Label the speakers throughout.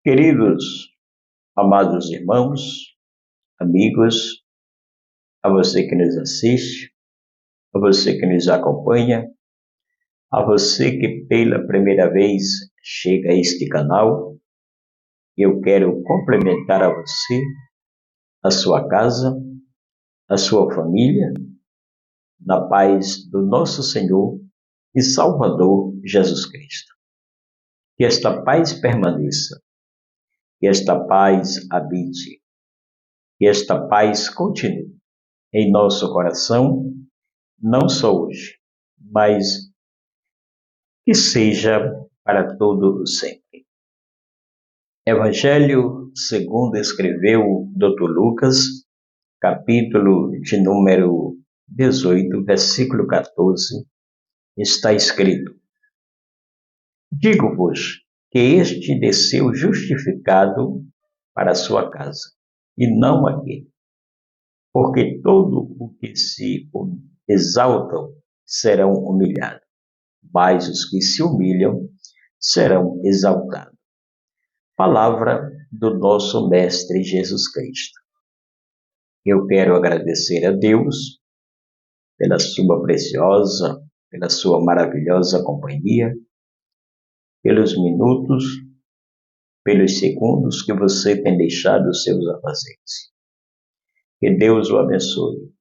Speaker 1: Queridos, amados irmãos, amigos, a você que nos assiste, a você que nos acompanha, a você que pela primeira vez chega a este canal, eu quero complementar a você, a sua casa, a sua família, na paz do nosso Senhor e Salvador Jesus Cristo. Que esta paz permaneça, que esta paz habite, que esta paz continue em nosso coração, não só hoje, mas que seja para todo o sempre. Evangelho segundo escreveu Dr. Lucas, capítulo de número 18, versículo 14, está escrito: Digo-vos que este desceu justificado para a sua casa, e não aquele. Porque todo o que se exaltam serão humilhados, mas os que se humilham serão exaltados. Palavra do nosso Mestre Jesus Cristo. Eu quero agradecer a Deus pela sua preciosa, pela sua maravilhosa companhia, pelos minutos, pelos segundos que você tem deixado os seus afazeres. Que Deus o abençoe.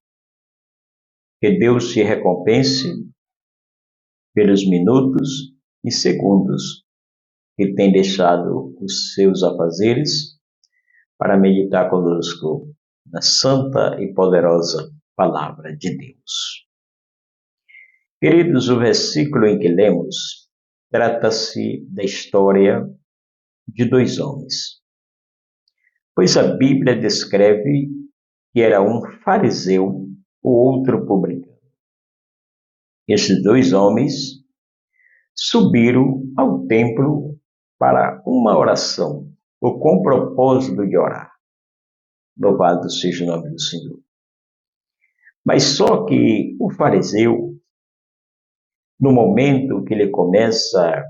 Speaker 1: Que Deus te recompense pelos minutos e segundos que tem deixado os seus afazeres para meditar conosco na santa e poderosa palavra de Deus. Queridos, o versículo em que lemos trata-se da história de dois homens, pois a Bíblia descreve que era um fariseu, o outro publicano. Estes dois homens subiram ao templo para uma oração, ou com o propósito de orar. Louvado seja o nome do Senhor. Mas só que o fariseu, no momento que ele começa a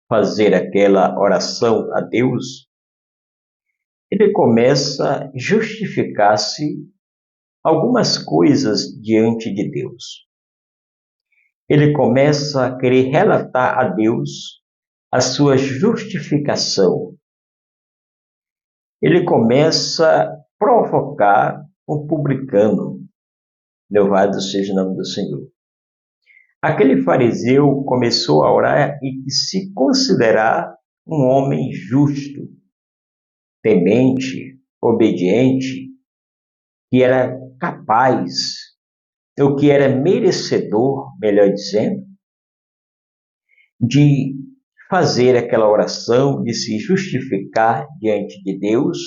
Speaker 1: fazer aquela oração a Deus, ele começa a justificar-se algumas coisas diante de Deus. Ele começa a querer relatar a Deus a sua justificação. Ele começa a provocar o publicano. Louvado seja o nome do Senhor. Aquele fariseu começou a orar e se considerar um homem justo, temente, obediente, que era capaz, ou que era merecedor, melhor dizendo, de fazer aquela oração, de se justificar diante de Deus,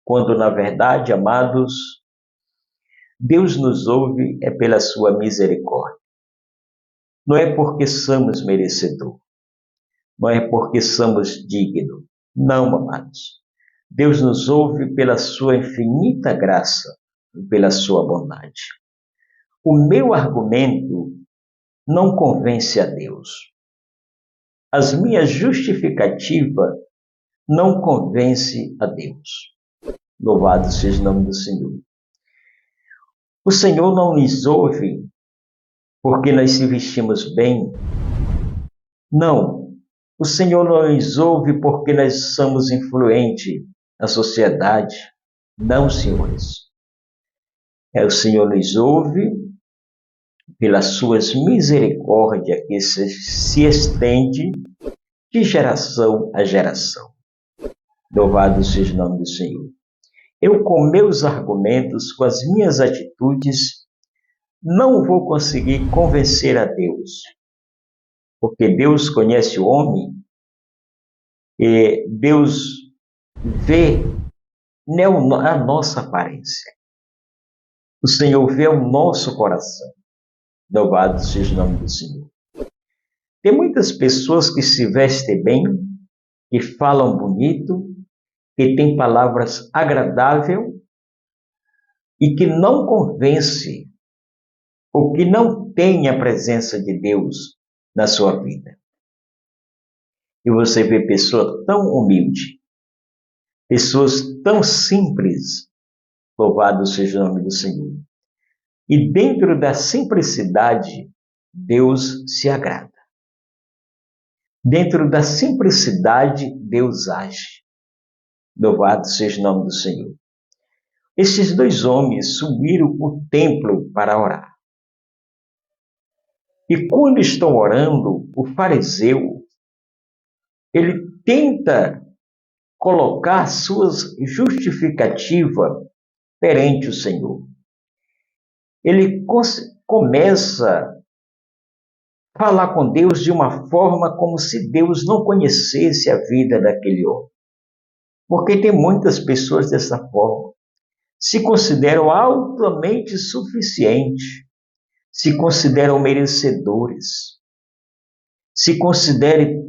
Speaker 1: quando na verdade, amados, Deus nos ouve é pela sua misericórdia. Não é porque somos merecedores, não é porque somos dignos, não, amados. Deus nos ouve pela sua infinita graça e pela sua bondade. O meu argumento não convence a Deus. As minhas justificativas não convencem a Deus. Louvado seja o nome do Senhor. O Senhor não nos ouve porque nós se vestimos bem. Não. O Senhor não nos ouve porque nós somos influentes na sociedade. Não, senhores. O Senhor nos ouve pelas suas misericórdias que se estende de geração a geração. Louvado seja o nome do Senhor. Eu, com meus argumentos, com as minhas atitudes, não vou conseguir convencer a Deus, porque Deus conhece o homem e Deus vê não a nossa aparência. O Senhor vê o nosso coração. Louvado seja o nome do Senhor. Tem muitas pessoas que se vestem bem, que falam bonito, que têm palavras agradáveis e que não convence, ou que não tem a presença de Deus na sua vida. E você vê pessoa tão humilde, pessoas tão simples, louvado seja o nome do Senhor. E dentro da simplicidade, Deus se agrada. Dentro da simplicidade, Deus age. Louvado seja o nome do Senhor. Esses dois homens subiram o templo para orar. E quando estão orando, o fariseu, ele tenta colocar suas justificativas perante o Senhor. Ele começa a falar com Deus de uma forma como se Deus não conhecesse a vida daquele homem. Porque tem muitas pessoas dessa forma. Se consideram altamente suficientes, se consideram merecedores, se consideram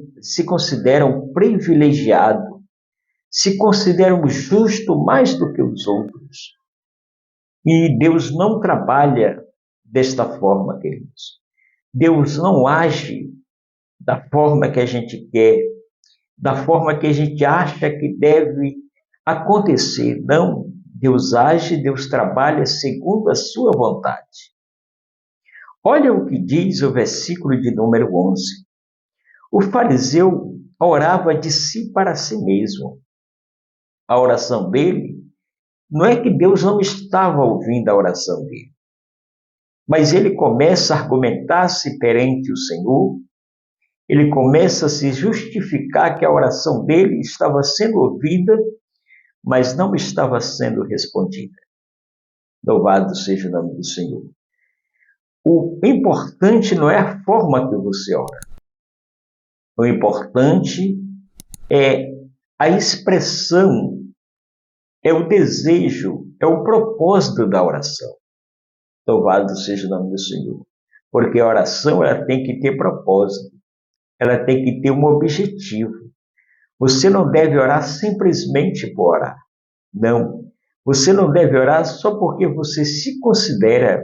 Speaker 1: privilegiados, se consideram justos mais do que os outros. E Deus não trabalha desta forma, queridos. Deus não age da forma que a gente quer, da forma que a gente acha que deve acontecer. Não, Deus age, Deus trabalha segundo a sua vontade. Olha o que diz o versículo de número 11. O fariseu orava de si para si mesmo. A oração dele não é que Deus não estava ouvindo a oração dele, mas ele começa a argumentar-se perante o Senhor, ele começa a se justificar que a oração dele estava sendo ouvida, mas não estava sendo respondida. Louvado seja o nome do Senhor. O importante não é a forma que você ora. O importante é a expressão, é o desejo, é o propósito da oração. Louvado seja o nome do Senhor. Porque a oração ela tem que ter propósito, ela tem que ter um objetivo. Você não deve orar simplesmente por orar. Não. Você não deve orar só porque você se considera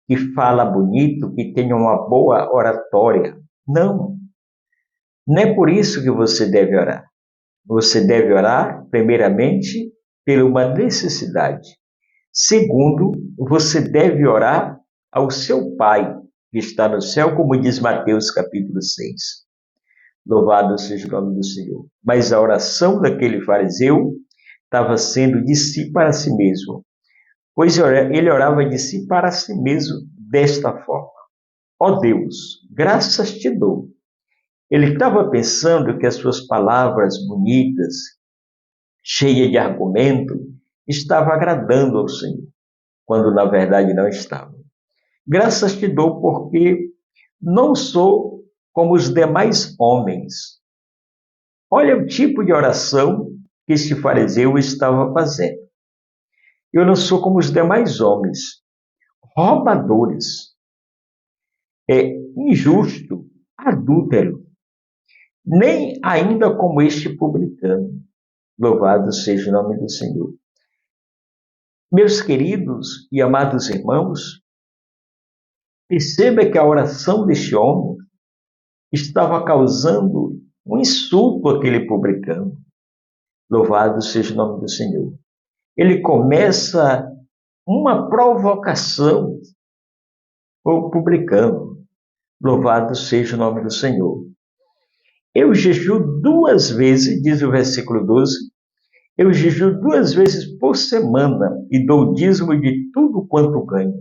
Speaker 1: que fala bonito, que tem uma boa oratória. Não. Não é por isso que você deve orar. Você deve orar, primeiramente, por uma necessidade. Segundo, você deve orar ao seu Pai, que está no céu, como diz Mateus capítulo 6. Louvado seja o nome do Senhor. Mas a oração daquele fariseu estava sendo de si para si mesmo, pois ele orava de si para si mesmo desta forma. Ó Deus, graças te dou. Ele estava pensando que as suas palavras bonitas, cheias de argumento, estavam agradando ao Senhor, quando na verdade não estavam. Graças te dou porque não sou como os demais homens. Olha o tipo de oração que este fariseu estava fazendo. Eu não sou como os demais homens, roubadores, injusto, adúltero, nem ainda como este publicano. Louvado seja o nome do Senhor. Meus queridos e amados irmãos, perceba que a oração deste homem estava causando um insulto àquele publicano. Louvado seja o nome do Senhor. Ele começa uma provocação ao publicano. Louvado seja o nome do Senhor. Eu jejuo 2 vezes, diz o versículo 12, eu jejuo 2 vezes por semana e dou dízimo de tudo quanto ganho,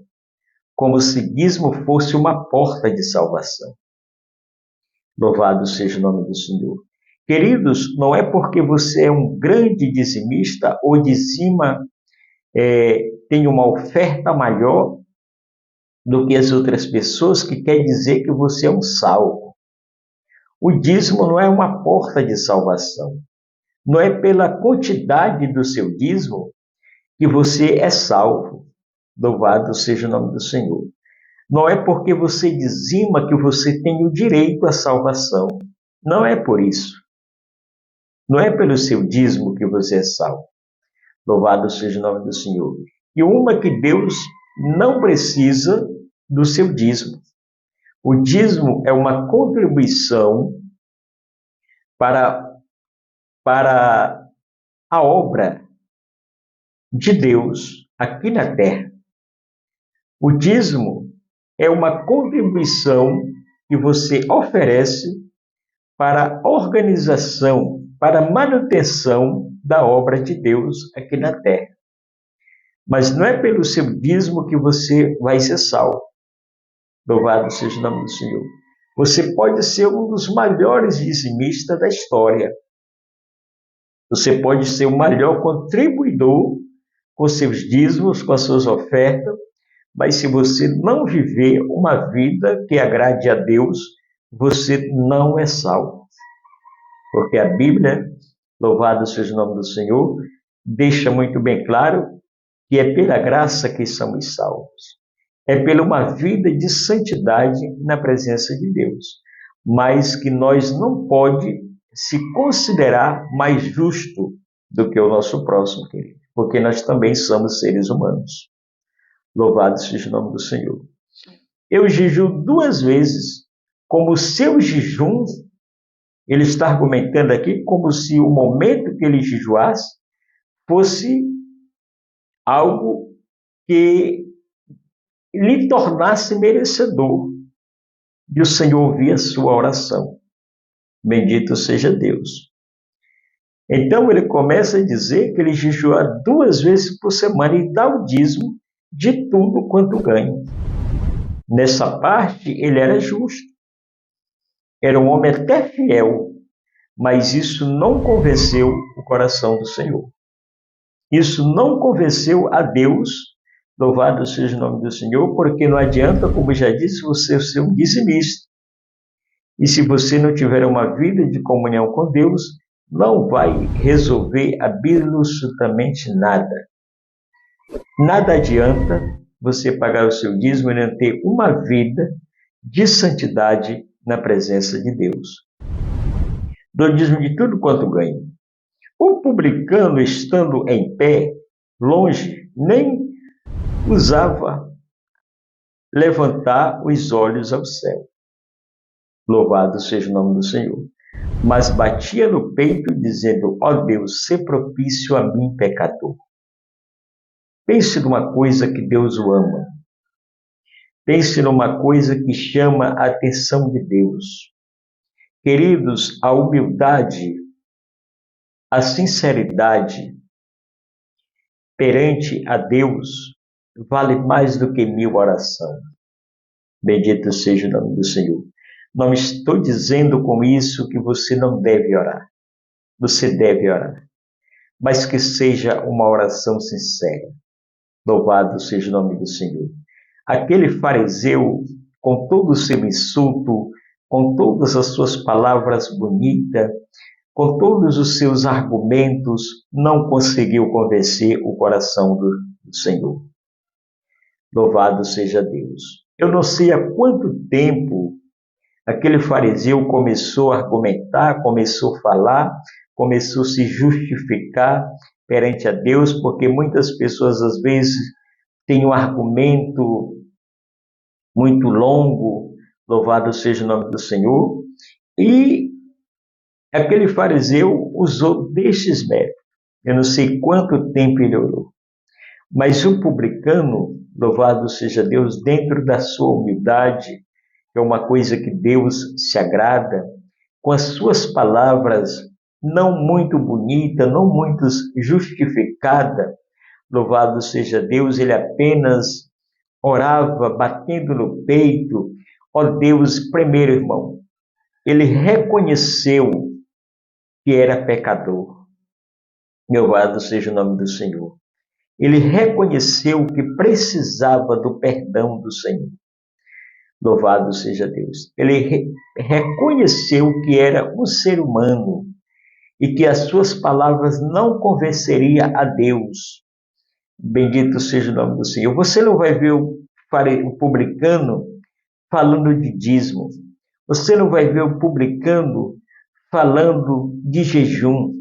Speaker 1: como se dízimo fosse uma porta de salvação. Louvado seja o nome do Senhor. Queridos, não é porque você é um grande dizimista ou dizima, tem uma oferta maior do que as outras pessoas, que quer dizer que você é um salvo. O dízimo não é uma porta de salvação. Não é pela quantidade do seu dízimo que você é salvo. Louvado seja o nome do Senhor. Não é porque você dizima que você tem o direito à salvação. Não é por isso. Não é pelo seu dízimo que você é salvo. Louvado seja o nome do Senhor. E uma que Deus não precisa do seu dízimo. O dízimo é uma contribuição para, para a obra de Deus aqui na terra. O dízimo é uma contribuição que você oferece para a organização, para a manutenção da obra de Deus aqui na terra. Mas não é pelo seu dízimo que você vai ser salvo. Louvado seja o nome do Senhor. Você pode ser um dos maiores dizimistas da história. Você pode ser o maior contribuidor com seus dízimos, com as suas ofertas, mas se você não viver uma vida que agrade a Deus, você não é salvo. Porque a Bíblia, louvado seja o nome do Senhor, deixa muito bem claro que é pela graça que somos salvos. É pela uma vida de santidade na presença de Deus. Mas que nós não pode se considerar mais justo do que o nosso próximo, querido. Porque nós também somos seres humanos. Louvado seja o nome do Senhor. Eu jejuo 2 vezes, como o seu jejum, ele está argumentando aqui como se o momento que ele jejuasse fosse algo que lhe tornasse merecedor de o Senhor ouvir a sua oração. Bendito seja Deus. Então ele começa a dizer que ele jejua 2 vezes por semana e dá o dízimo de tudo quanto ganha. Nessa parte ele era justo. Era um homem até fiel, mas isso não convenceu o coração do Senhor. Isso não convenceu a Deus, louvado seja o nome do Senhor, porque não adianta, como já disse, você ser um dizimista. E se você não tiver uma vida de comunhão com Deus, não vai resolver absolutamente nada. Nada adianta você pagar o seu dízimo e não ter uma vida de santidade na presença de Deus. Do dízimo de tudo quanto ganha. O publicano, estando em pé, longe, nem ousava levantar os olhos ao céu. Louvado seja o nome do Senhor. Mas batia no peito, dizendo: ó Deus, sê propício a mim, pecador. Pense numa coisa que Deus o ama. Pense numa coisa que chama a atenção de Deus. Queridos, a humildade, a sinceridade perante a Deus vale mais do que 1000 orações. Bendito seja o nome do Senhor. Não estou dizendo com isso que você não deve orar. Você deve orar. Mas que seja uma oração sincera. Louvado seja o nome do Senhor. Aquele fariseu, com todo o seu insulto, com todas as suas palavras bonitas, com todos os seus argumentos, não conseguiu convencer o coração do Senhor. Louvado seja Deus. Eu não sei há quanto tempo aquele fariseu começou a argumentar, começou a falar, começou a se justificar perante a Deus, porque muitas pessoas às vezes têm um argumento muito longo, louvado seja o nome do Senhor, e aquele fariseu usou destes métodos. Eu não sei quanto tempo ele orou, mas o publicano, louvado seja Deus, dentro da sua humildade, que é uma coisa que Deus se agrada, com as suas palavras não muito bonitas, não muito justificadas, louvado seja Deus, ele apenas orava, batendo no peito. Ó Deus, primeiro irmão, ele reconheceu que era pecador. Louvado seja o nome do Senhor. Ele reconheceu que precisava do perdão do Senhor. Louvado seja Deus. Ele reconheceu que era um ser humano e que as suas palavras não convenceriam a Deus. Bendito seja o nome do Senhor. Você não vai ver o publicano falando de dízimo. Você não vai ver o publicano falando de jejum.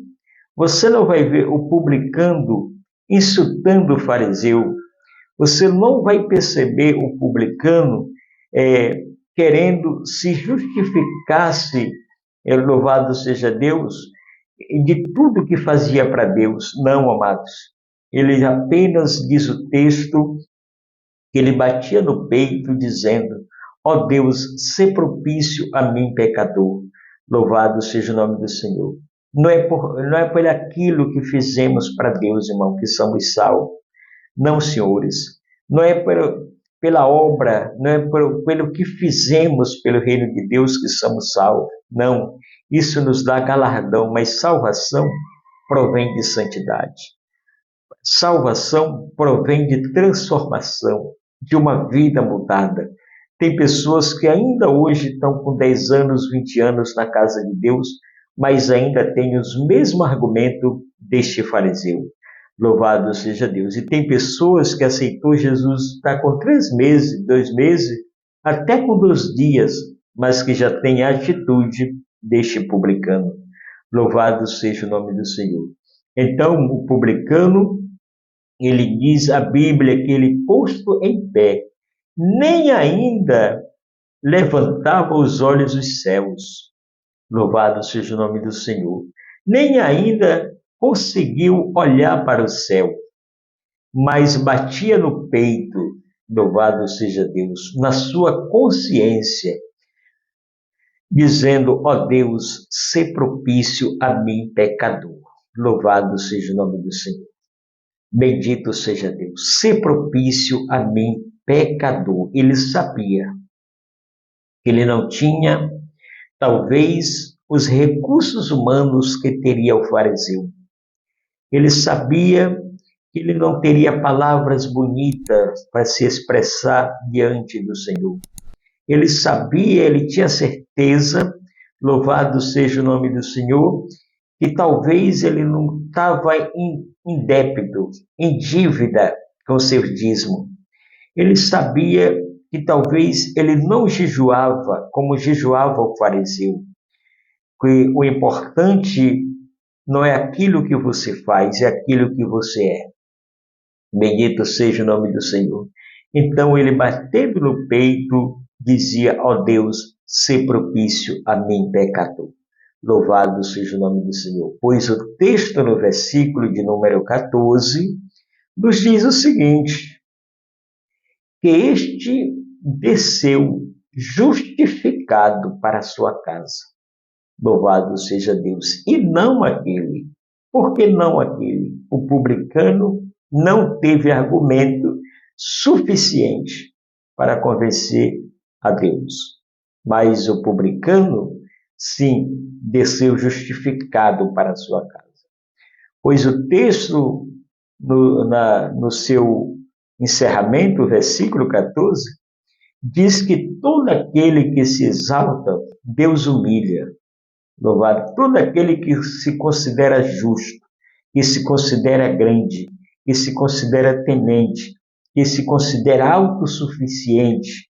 Speaker 1: Você não vai ver o publicano insultando o fariseu. Você não vai perceber o publicano querendo se justificar-se Louvado seja Deus, de tudo que fazia para Deus. Não, amados. Ele apenas diz o texto que ele batia no peito dizendo: ó Deus, sê propício a mim, pecador. Louvado seja o nome do Senhor. Não é por aquilo que fizemos para Deus, irmão, que somos salvos. Não, senhores. Não é pela obra, não é pelo que fizemos pelo reino de Deus que somos salvos. Não. Isso nos dá galardão, mas salvação provém de santidade. Salvação provém de transformação, de uma vida mudada. Tem pessoas que ainda hoje estão com 10 anos, 20 anos na casa de Deus, mas ainda têm os mesmos argumentos deste fariseu. Louvado seja Deus. E tem pessoas que aceitou Jesus, está com 3 meses, 2 meses, até com 2 dias, mas que já tem a atitude deste publicano. Louvado seja o nome do Senhor. Então, o publicano, ele diz a Bíblia que ele, posto em pé, nem ainda levantava os olhos dos céus. Louvado seja o nome do Senhor. Nem ainda conseguiu olhar para o céu, mas batia no peito, louvado seja Deus, na sua consciência, dizendo: ó Deus, sê propício a mim, pecador. Louvado seja o nome do Senhor. Bendito seja Deus. Sê propício a mim, pecador. Ele sabia que ele não tinha, talvez, os recursos humanos que teria o fariseu. Ele sabia que ele não teria palavras bonitas para se expressar diante do Senhor. Ele sabia, ele tinha certeza, louvado seja o nome do Senhor, que talvez ele não estava em débito, em dívida com o seu dízimo. Ele sabia que talvez ele não jejuava como jejuava o fariseu. Que o importante não é aquilo que você faz, é aquilo que você é. Bendito seja o nome do Senhor. Então ele, batendo no peito, dizia: ó Deus, sê propício a mim, pecador. Louvado seja o nome do Senhor. Pois o texto no versículo de número 14 nos diz o seguinte: que este desceu justificado para a sua casa. Louvado seja Deus. E não aquele. Por que não aquele? O publicano não teve argumento suficiente para convencer a Deus. Mas o publicano, sim, desceu justificado para a sua casa. Pois o texto, no seu encerramento, versículo 14, diz que todo aquele que se exalta, Deus humilha. Louvado, todo aquele que se considera justo, que se considera grande, que se considera tenente, que se considera autossuficiente,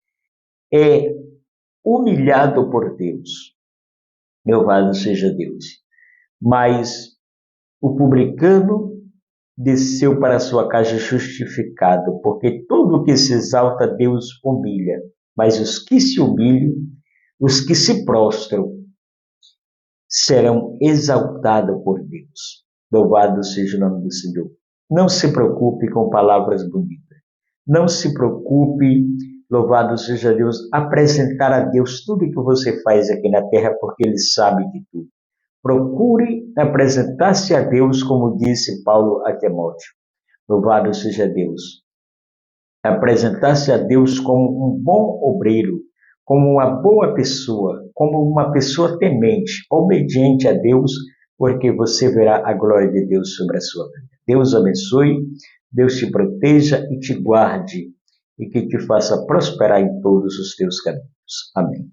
Speaker 1: é humilhado por Deus. Louvado seja Deus. Mas o publicano desceu para a sua casa justificado, porque todo que se exalta, Deus humilha. Mas os que se humilham, os que se prostram, serão exaltados por Deus. Louvado seja o nome do Senhor. Não se preocupe com palavras bonitas. Não se preocupe, louvado seja Deus, apresentar a Deus tudo que você faz aqui na terra, porque Ele sabe de tudo. Procure apresentar-se a Deus, como disse Paulo a Timóteo. Louvado seja Deus. Apresentar-se a Deus como um bom obreiro, como uma boa pessoa, como uma pessoa temente, obediente a Deus, porque você verá a glória de Deus sobre a sua vida. Deus abençoe, Deus te proteja e te guarde, e que te faça prosperar em todos os teus caminhos. Amém.